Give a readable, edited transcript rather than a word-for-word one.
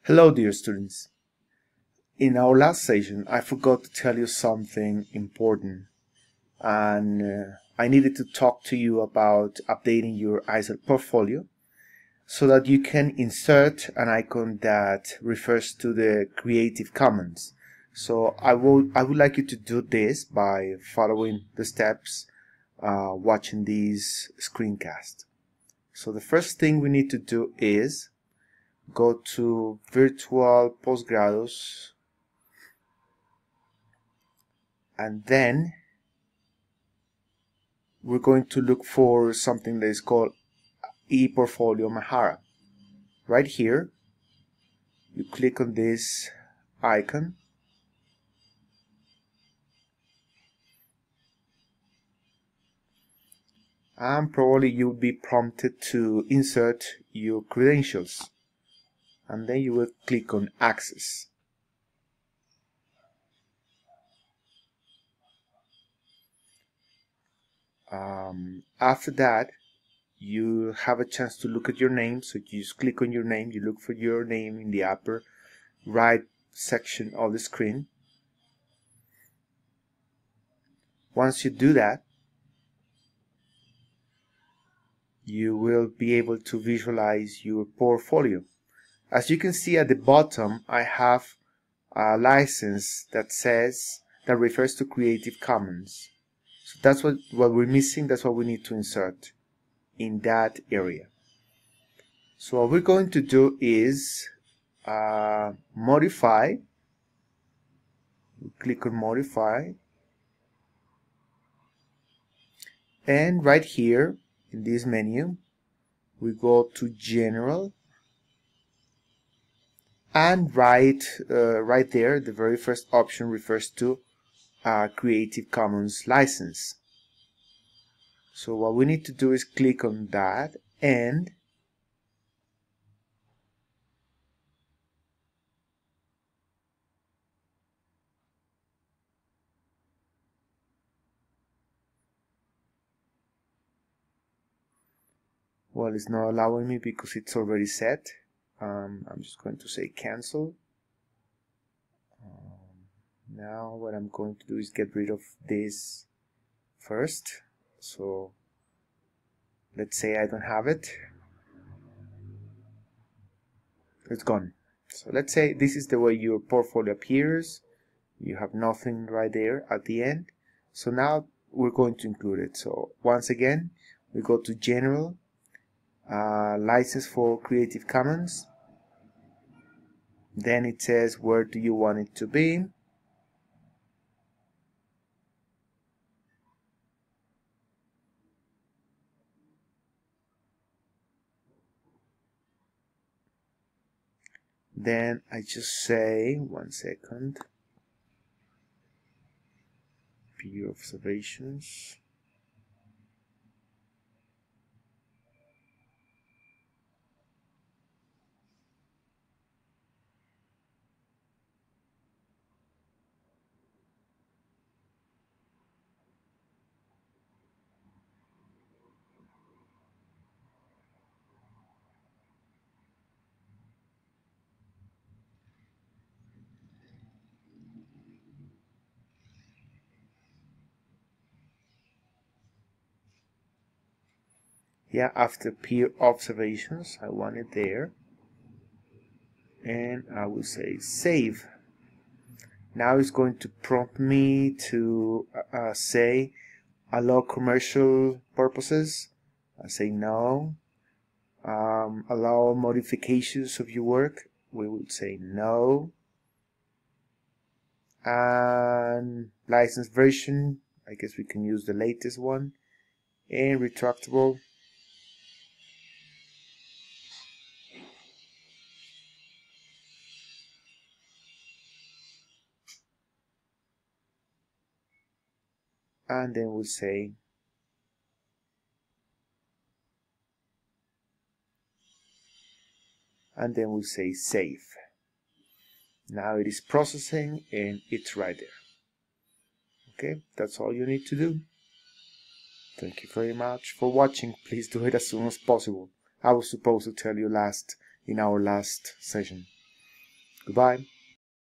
Hello dear students. In our last session I forgot to tell you something important and I needed to talk to you about updating your ICELT portfolio so that you can insert an icon that refers to the Creative Commons. So I would like you to do this by following the steps watching this screencast. So the first thing we need to do is go to Virtual Postgrados, and then we're going to look for something that is called ePortfolio Mahara. Right here, you click on this icon, and probably you'll be prompted to insert your credentials, and then you will click on Access. After that, you have a chance to look at your name, so you just click on your name, you look for your name in the upper right section of the screen. Once you do that, you will be able to visualize your portfolio. As you can see at the bottom, I have a license that refers to Creative Commons. So that's what we're missing. That's what we need to insert in that area. So what we're going to do is modify. We click on modify, and right here in this menu we go to general, and right there the very first option refers to Creative Commons license. So what we need to do is click on that, and well, it's not allowing me because it's already set. I'm just going to say cancel. Now what I'm going to do is get rid of this first. So let's say I don't have it. It's gone. So let's say this is the way your portfolio appears. You have nothing right there at the end. So now we're going to include it. So once again, we go to general, license for Creative Commons. Then it says where do you want it to be. Then I just say, one second, peer observations. Yeah, after peer observations, I want it there, and I will say save. Now it's going to prompt me to say allow commercial purposes. I say no. Allow modifications of your work. We would say no. And license version, I guess we can use the latest one. And retractable. And then we'll say save. Now it is processing and it's right there. Okay, that's all you need to do. Thank you very much for watching. Please do it as soon as possible. I was supposed to tell you in our last session. Goodbye.